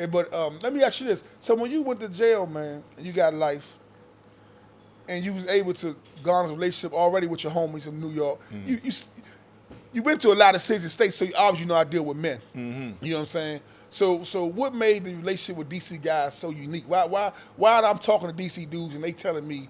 But let me ask you this. So when you went to jail, man, and you got life, and you was able to garner a relationship already with your homies in New York, you went to a lot of cities and states, so you obviously know how to deal with men. You know what I'm saying? So what made the relationship with DC guys so unique? Why I'm talking to DC dudes and they telling me,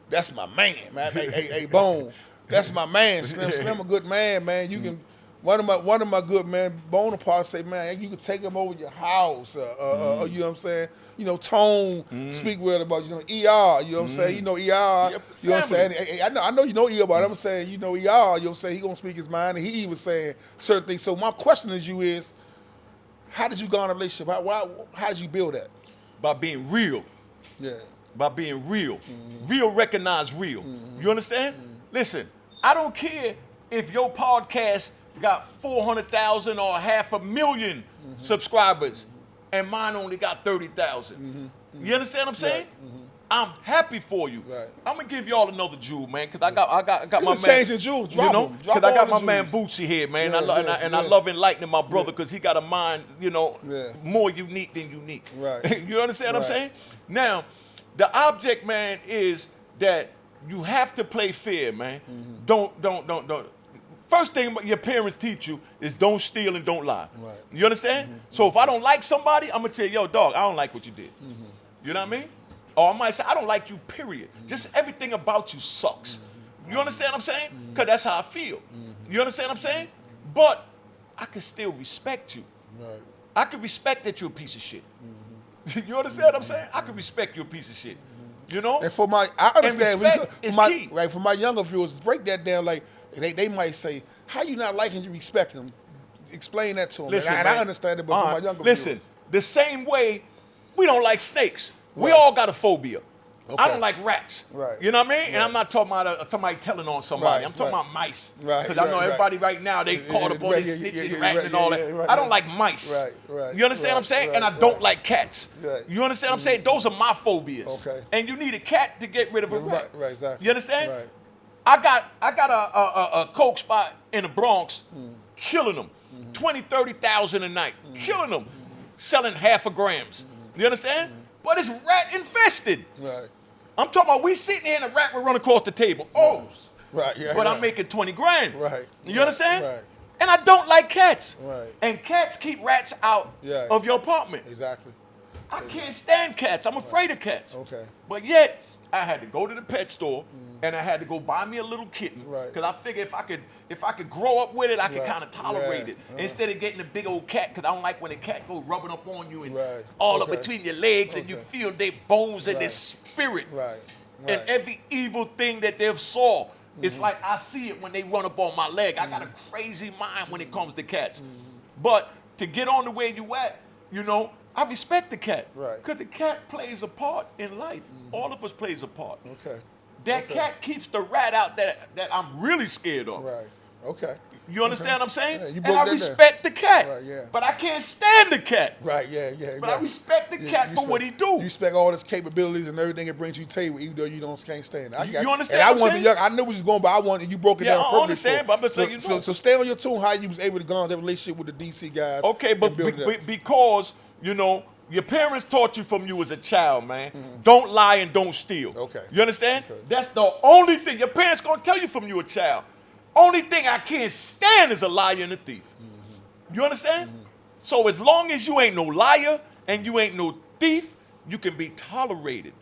that's my man. Hey, Bone, that's my man. Slim a good man. You can one of my good man, Bonaparte say, man, you can take him over your house. You know what I'm saying? You know, Tone speak well about, you know, ER, you know what I'm saying? You know ER, you know what I'm saying? Hey, I know you know ER, but I'm saying, you know ER, you know what I'm saying? He gonna speak his mind, and he even saying certain things. So my question to you is, how did you go on a relationship? How did you build that? By being real. Yeah. By being real. Real recognize real. You understand? Listen, I don't care if your podcast got 400,000 or 500,000 subscribers and mine only got 30,000. You understand what I'm saying? I'm happy for you. Right. I'm gonna give y'all another jewel, man, because I got my man. Changing jewels, You know, because I got my man Bootsy here, man. I love enlightening my brother because he got a mind, you know, more unique than unique. Right. You understand what I'm saying? Now, the object, man, is that you have to play fair, man. Don't. First thing your parents teach you is don't steal and don't lie. Right. You understand? So if I don't like somebody, I'm gonna tell you, yo, dog, I don't like what you did. You know what I mean? Or I might say, I don't like you, period. Just everything about you sucks. You understand what I'm saying? Because that's how I feel. You understand what I'm saying? But I can still respect you. Right. I can respect that you're a piece of shit. You understand what I'm saying? I can respect you're a piece of shit. You know? And I understand. And respect is key. Right, for my younger viewers, break that down. Like they might say, how you not liking you respect them? Explain that to them. Listen, and I understand it, but for my younger listen, viewers. the same way we don't like snakes. We Right. all got a phobia. Okay. I don't like rats. Right. You know what I mean? And Right. I'm not talking about somebody telling on somebody. Right, I'm talking right. about mice. Right, Because I know right, everybody right now, they caught up on right, this yeah, snitching, yeah, ratting, right, and all yeah, that. yeah, right, I don't yeah. like mice. Right. You understand what I'm saying? Right, and I right. don't like cats. Right. You understand what I'm saying? Those are my phobias. Okay. And you need a cat to get rid of a rat. Right, exactly. You understand? Right. I got a coke spot in the Bronx, killing them, 20, 30,000 a night, killing them, selling half a grams. You understand? But it's rat infested. Right. I'm talking about we sitting here and a rat will run across the table. Oh, Right, yeah. but right. I'm making 20 grand. Right. You understand? Right. And I don't like cats. Right. And cats keep rats out Yeah. of your apartment. Exactly. I can't stand cats. I'm afraid of cats. Okay. But yet, I had to go to the pet store and I had to go buy me a little kitten. Right. Because I figured if I could grow up with it, I could Right. kind of tolerate Yeah. it. Instead of getting a big old cat, because I don't like when a cat go rubbing up on you and Right. all up Okay. between your legs and you Okay. feel their bones and their Right. spirit. Right. And Right. every evil thing that they've saw, it's like I see it when they run up on my leg. I got a crazy mind when it comes to cats. But to get on the way you at, you know, I respect the cat. Right. Because the cat plays a part in life. All of us plays a part. Okay. That Okay. cat keeps the rat out that I'm really scared of. Right. Okay. You understand what I'm saying? Yeah, you and broke I that down. respect the cat. Right, yeah. But I can't stand the cat. Right. Yeah. But I respect the cat for what he do. You respect all his capabilities and everything it brings you to the table, even though you can't stand it. You understand And I what I'm wanted saying? young. I knew where you was going, but I wanted you broke it Yeah, down. I perfectly understand, for- but I'm just letting you know. So stay on your tune. How you was able to go on that relationship with the DC guys? Okay, but and build it up. because, you know, your parents taught you from you as a child, man. Don't lie and don't steal. Okay. You understand? Okay. That's the only thing. Your parents gonna tell you from you a child. Only thing I can't stand is a liar and a thief. You understand? So as long as you ain't no liar and you ain't no thief, you can be tolerated.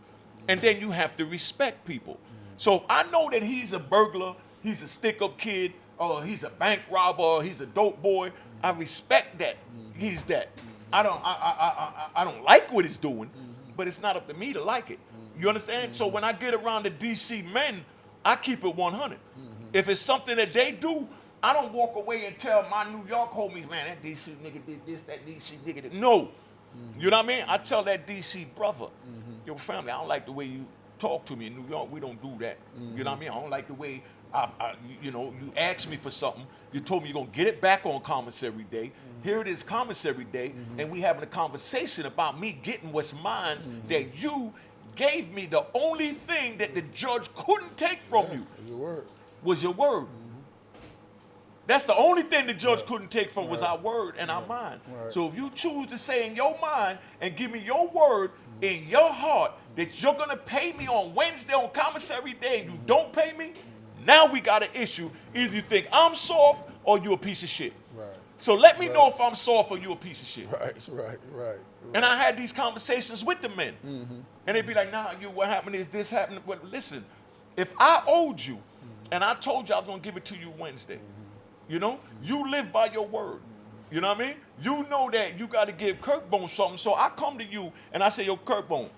And then you have to respect people. So if I know that he's a burglar, he's a stick-up kid, or he's a bank robber, or he's a dope boy, I respect that. He's that. I don't like what he's doing, but it's not up to me to like it. You understand? So when I get around the DC men, I keep it 100. If it's something that they do, I don't walk away and tell my New York homies, man, that DC nigga did this, that DC nigga did. No. You know what I mean? I tell that DC brother, yo, family, I don't like the way you talk to me in New York. We don't do that. You know what I mean? I don't like the way, you know, you asked me for something. You told me you're going to get it back on commissary day. Here it is commissary day, and we having a conversation about me getting what's mine that you gave me. The only thing that the judge couldn't take from you Is your word. was your word. That's the only thing the judge couldn't take from was our word and our mind. Right. So if you choose to say in your mind and give me your word in your heart that you're going to pay me on Wednesday on commissary day and you don't pay me, now we got an issue. Either you think I'm soft or you a piece of shit. Right. So let me know if I'm soft or you a piece of shit. Right. And I had these conversations with the men. And they'd be like, nah, what happened is this happened. Well, listen, if I owed you and I told you I was going to give it to you Wednesday, you know, you live by your word. You know what I mean? You know that you got to give Kirkbone something. So I come to you and I say, yo, Kirkbone,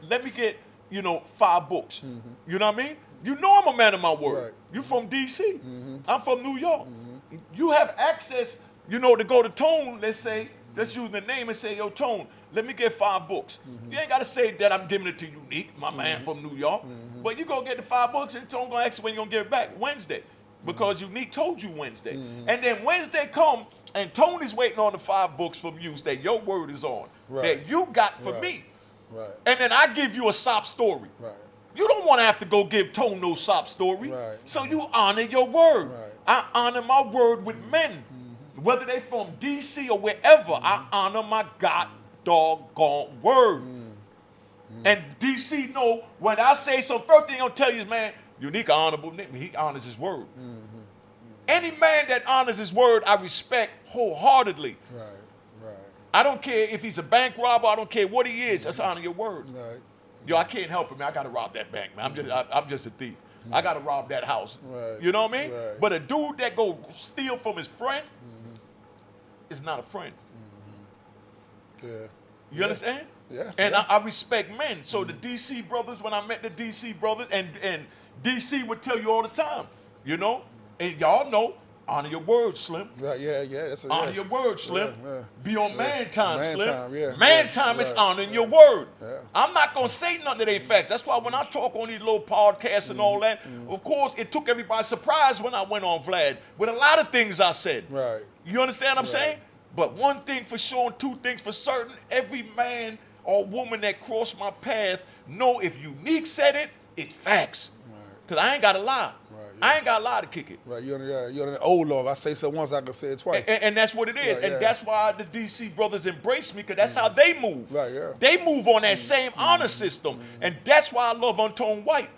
let me get, 5 books. You know what I mean? You know I'm a man of my word. Right. You from D.C. I'm from New York. You have access, to go to Tone, let's say, just use the name and say, yo, Tone, let me get 5 books. You ain't got to say that I'm giving it to Unique, my man from New York. But you go get the 5 books and Tone going to ask you when you going to give it back. Wednesday. Because Unique told you Wednesday. And then Wednesday come and Tony's waiting on the 5 books from you that your word is on. That you got for me. Right. And then I give you a sob story. Right. You don't want to have to go give Tone no sob story. Right. So you honor your word. Right. I honor my word with men. Whether they from D.C. or wherever, I honor my God doggone word. And D.C. know when I say so, first thing I'll tell you is, man, Unique honorable nigga. He honors his word. Any man that honors his word, I respect wholeheartedly. Right. I don't care if he's a bank robber. I don't care what he is. Just honor your word. Right. Yo, I can't help it, man. I gotta rob that bank, man. I'm just a thief. I gotta rob that house. Right. You know what I mean? Right. But a dude that go steal from his friend is not a friend. Yeah. You understand? Yeah. And I respect men. So the DC brothers, when I met the DC brothers, and DC would tell you all the time, and y'all know, honor your word, Slim. Right, yeah. That's Honor your word, Slim. Yeah. Be on man time, Man Slim. time, yeah. Man Yeah. time is Right. honoring your word. Yeah. I'm not going to say nothing that ain't facts. That's why when I talk on these little podcasts and all that, of course, it took everybody by surprise when I went on Vlad with a lot of things I said. Right. You understand what I'm saying? But one thing for sure and 2 things for certain, every man or woman that crossed my path know if Unique said it, it's facts. Because I ain't got to lie. Right, I ain't got to lie to kick it. Right. You're the old law. If I say so once, I can say it twice. And that's what it is. Right, and yeah. that's why the DC brothers embrace me, because that's how they move. Right, yeah. They move on that same honor system. And that's why I love Untoned White.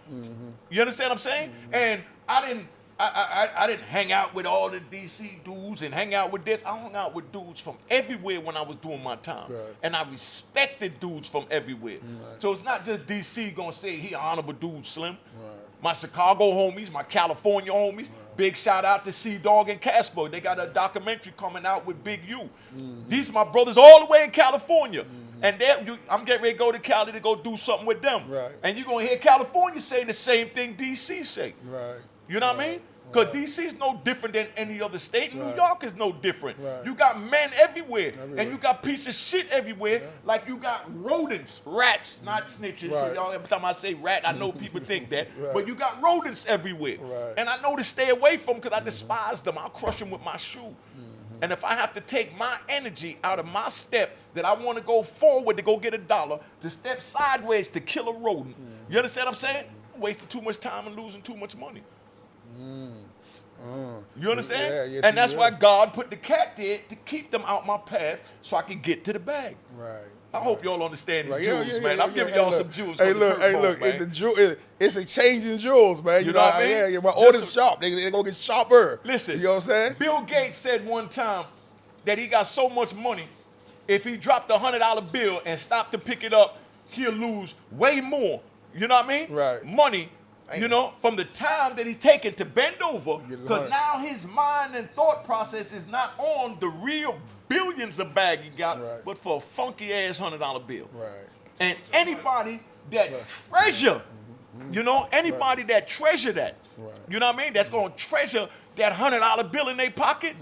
You understand what I'm saying? And I didn't hang out with all the DC dudes and hang out with this. I hung out with dudes from everywhere when I was doing my time. Right. And I respected dudes from everywhere. Right. So it's not just DC gonna say he an honorable dude, Slim. Right. My Chicago homies, my California homies. Big shout out to C-Dog and Casper. They got a documentary coming out with Big U. These are my brothers all the way in California. And I'm getting ready to go to Cali to go do something with them. Right. And you're going to hear California say the same thing DC say. Right. You know what I mean? Because DC's no different than any other state. New Right. York is no different. Right. You got men everywhere. Everywhere. And you got pieces of shit everywhere. Like you got rodents, rats, not snitches. So Right. y'all, every time I say rat, I know people think that. Right. But you got rodents everywhere. Right. And I know to stay away from because I despise them. I'll crush them with my shoe. And if I have to take my energy out of my step that I want to go forward to go get $1, to step sideways to kill a rodent, you understand what I'm saying? I'm wasting too much time and losing too much money. You understand? Yeah, yes, and that's you why will. God put the cat there to keep them out my path so I can get to the bag. Right. I hope y'all understand these Right. jewels, man. I'm giving Hey, y'all look. some jewels. Hey, for look, the Kirk hey, man. look. It's a change in jewels, man. You know what I mean? Yeah, my Just order's some- sharp. They gonna get sharper. Listen, You know what I'm saying? Bill Gates said one time that he got so much money, if he dropped a $100 bill and stopped to pick it up, he'll lose way more. You know what I mean? Right. Money, from the time that he's taken to bend over, Get his because money. now his mind and thought process is not on the real billions of bag he got, Right. but for a funky ass $100 bill. Right. And anybody that treasure, anybody that treasure that, Right. you know what I mean? That's going to treasure that $100 bill in their pocket.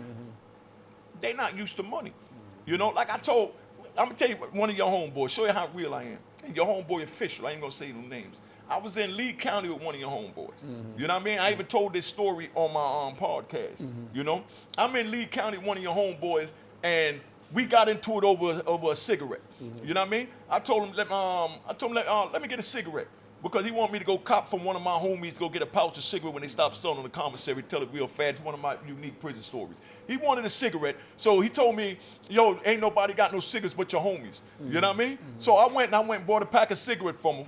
They not used to money. Like I'm going to tell you one of your homeboys, show you how real I am. And your homeboy official, I ain't going to say no names. I was in Lee County with one of your homeboys. You know what I mean? I even told this story on my podcast. I'm in Lee County with one of your homeboys, and we got into it over a cigarette. You know what I mean? I told him, let me get a cigarette. because he wanted me to go cop from one of my homies, go get a pouch of cigarette when they stopped selling on the commissary, tell it real fast. It's one of my unique prison stories. He wanted a cigarette, so he told me, yo, ain't nobody got no cigarettes but your homies. You know what I mean? So I went and bought a pack of cigarette for him.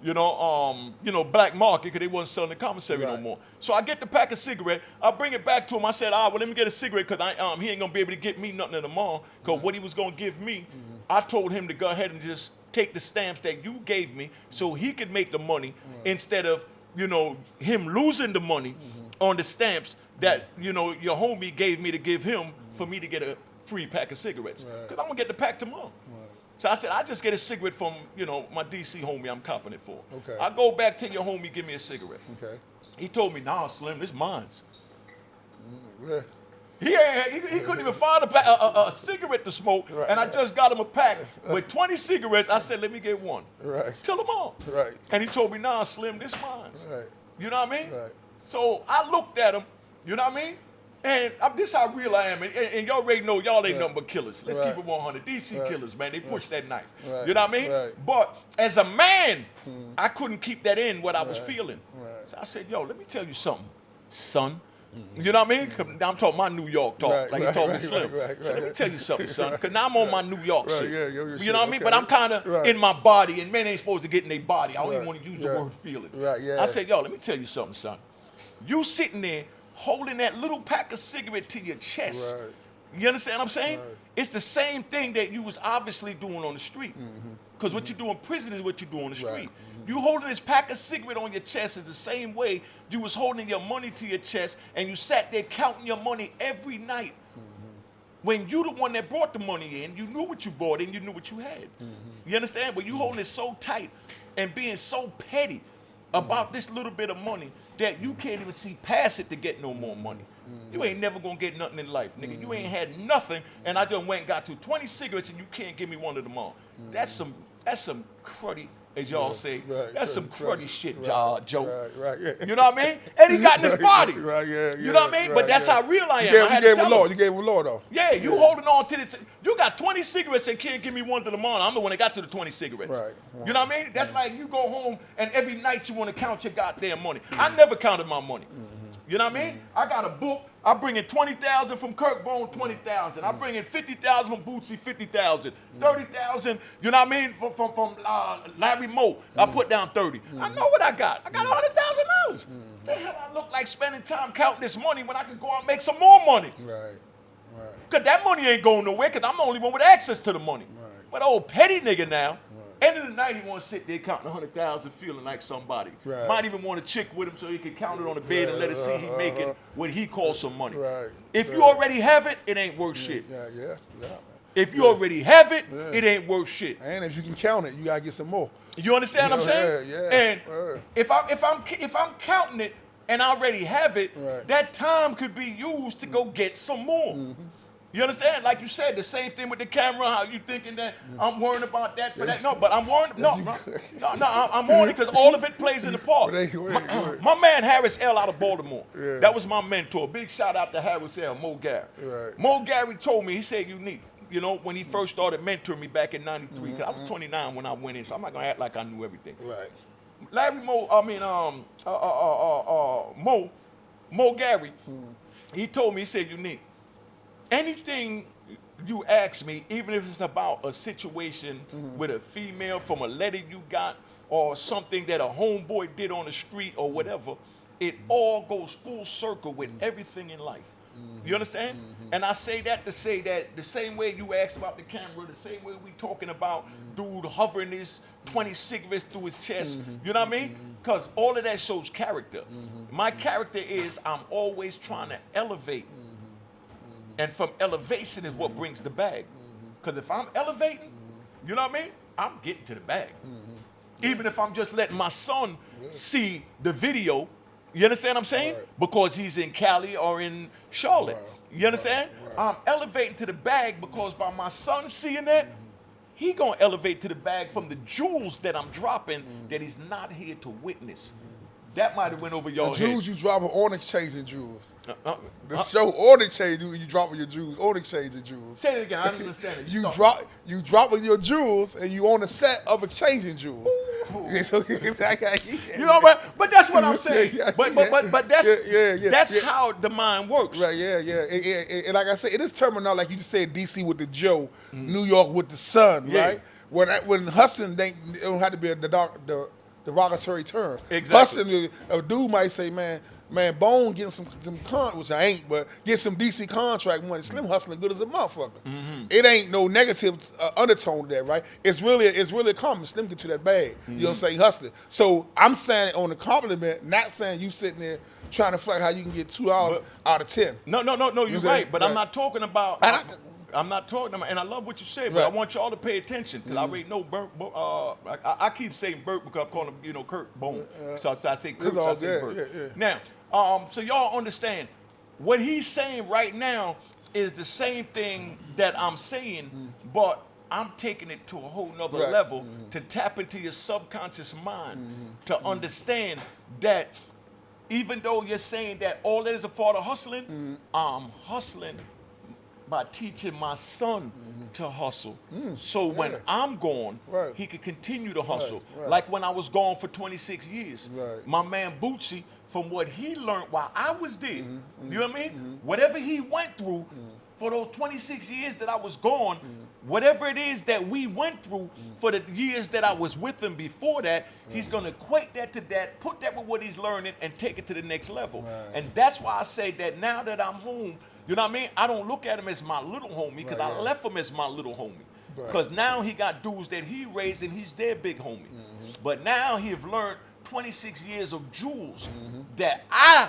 You know, black market, because they wasn't selling the commissary no more. So I get the pack of cigarette, I bring it back to him. I said, well, let me get a cigarette, because he ain't gonna be able to get me nothing in the mall, because what he was gonna give me, I told him to go ahead and just take the stamps that you gave me so he could make the money instead of, him losing the money on the stamps that, your homie gave me to give him for me to get a free pack of cigarettes. Because I'm gonna get the pack tomorrow. So I said, I just get a cigarette from, my DC homie I'm copping it for. Okay. I go back to your homie, give me a cigarette. Okay. He told me, nah, Slim, this mine's. Yeah. He couldn't even find a cigarette to smoke, and I just got him a pack with 20 cigarettes. I said, let me get one. Right. Till them all. Right. And he told me, nah, Slim, this mine's. Right. You know what I mean? Right. So I looked at him, you know what I mean? And this how real I am. And y'all already know y'all ain't nothing but killers. Let's keep it 100. DC killers, man. They push that knife. Right. You know what I mean? Right. But as a man, I couldn't keep that in what I was feeling. Right. So I said, yo, let me tell you something, son. You know what I mean? 'Cause now I'm talking my New York talk, he talking to Slim. So let me tell you something, son, because now I'm on my New York shit. Yeah, you know what I mean? But I'm kind of in my body, and men ain't supposed to get in their body. I don't even want to use the word feelings. Right, yeah. I said, yo, let me tell you something, son. You sitting there holding that little pack of cigarette to your chest. Right. You understand what I'm saying? Right. It's the same thing that you was obviously doing on the street. Because what you do in prison is what you do on the street. You holding this pack of cigarette on your chest is the same way you was holding your money to your chest, and you sat there counting your money every night. When you the one that brought the money in, you knew what you brought in, you knew what you had. You understand? But you holding it so tight and being so petty about this little bit of money that you can't even see past it to get no more money. You ain't never gonna get nothing in life, nigga. You ain't had nothing, and I just went and got to 20 cigarettes, and you can't give me one of them all. That's some cruddy, as y'all say. Right, That's some cruddy shit, right, Joe. Right, yeah. You know what I mean? And he got in his body. Right, yeah. You know what I mean? But that's how real I am. You gave him law. You gave him law, though. Yeah, you holding on to the. You got 20 cigarettes and can't give me one to the morning. I'm the one that got to the 20 cigarettes. Right. You know what I mean? That's like you go home and every night you want to count your goddamn money. I never counted my money. You know what I mean? I got a book. I bring in 20,000 from Kirkbone, 20,000. I bring in 50,000 from Bootsy, 50,000. 30,000, you know what I mean? From Larry Moe, I put down 30. I know what I got. I got $100,000. The hell I look like spending time counting this money when I could go out and make some more money? Right. Because that money ain't going nowhere because I'm the only one with access to the money. Right. But old petty nigga now, end of the night he want to sit there counting 100,000 feeling like somebody. Right. Might even want a chick with him so he can count it on the bed and let it see he making what he calls some money. Right. If you already have it, it ain't worth shit. Yeah, man. If you already have it, it ain't worth shit. And if you can count it, you gotta get some more. You understand what I'm saying? Yeah. And if I'm counting it and I already have it, that time could be used to go get some more. You understand? Like you said, the same thing with the camera. How you thinking that I'm worrying about that for that? No, but I'm worried. No, I'm worried because all of it plays in the part. My man Harris L out of Baltimore. Yeah. That was my mentor. Big shout out to Harris L, Mo Gary. Right. Mo Gary told me, he said, unique. You know, when he first started mentoring me back in '93, because I was 29 when I went in, so I'm not gonna act like I knew everything. Right. Mo Gary, he told me, he said, unique. Anything you ask me, even if it's about a situation with a female from a letter you got or something that a homeboy did on the street or whatever, it all goes full circle with everything in life. You understand? And I say that to say that the same way you asked about the camera, the same way we talking about dude hovering his 20 cigarettes through his chest, you know what I mean? Because all of that shows character. My character is I'm always trying to elevate. And from elevation is what brings the bag. Because if I'm elevating, you know what I mean? I'm getting to the bag. Even if I'm just letting my son see the video, you understand what I'm saying? Because he's in Cali or in Charlotte. You understand? I'm elevating to the bag because by my son seeing that, he gonna elevate to the bag from the jewels that I'm dropping that he's not here to witness. That might have went over The your head. Jews you dropping on exchanging Jews. The show on exchange, you dropping your Jews on exchanging Jews. Say it again. I don't understand it. You dropping your jewels and you on the set of exchanging jewels. You know what? But that's what I'm saying. But that's how the mind works. Right, and like I said, it is terminology, like you just said, DC with the Joe, New York with the sun, right? When hustling, it don't have to be the derogatory term. Exactly. Hustling, a dude might say, man, Bone getting some which I ain't, but get some DC contract money. Slim hustling good as a motherfucker. It ain't no negative undertone to that, right? It's really common. Slim get to that bag. You know what I'm saying? Hustling. So I'm saying it on a compliment, not saying you sitting there trying to flex how you can get $2 out of 10. No, you're right. But I'm not talking about. I'm not talking about, and I love what you said, but I want y'all to pay attention because I already know Burt. I keep saying Burt because I'm calling him, Kurt Bone. So I say Kurt, so I say Burt. Now, so y'all understand what he's saying right now is the same thing that I'm saying, but I'm taking it to a whole nother level to tap into your subconscious mind to understand that even though you're saying that all that is a part of hustling, I'm hustling by teaching my son to hustle. So when I'm gone, he could continue to hustle. Like when I was gone for 26 years. My man Bootsy, from what he learned while I was there, you know what I mean? Whatever he went through for those 26 years that I was gone, whatever it is that we went through for the years that I was with him before that, he's going to equate that to that, put that with what he's learning, and take it to the next level. And that's why I say that now that I'm home, you know what I mean? I don't look at him as my little homie because I left him as my little homie. Because now he got dudes that he raised and he's their big homie. But now he have learned 26 years of jewels that I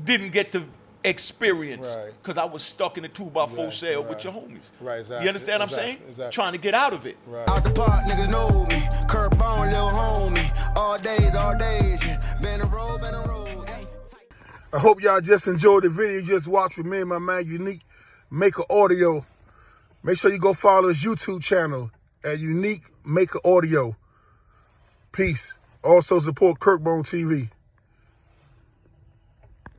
didn't get to experience because I was stuck in a 2x4 cell with your homies. Exactly. You understand what I'm saying? Exactly. Trying to get out of it. Out the park, niggas know me. Kurt Bone, little homie. All days, yeah. Been a roll. I hope y'all just enjoyed the video you just watched with me and my man Unique Maker Audio. Make sure you go follow his YouTube channel at Unique Maker Audio. Peace. Also support Kirkbone TV.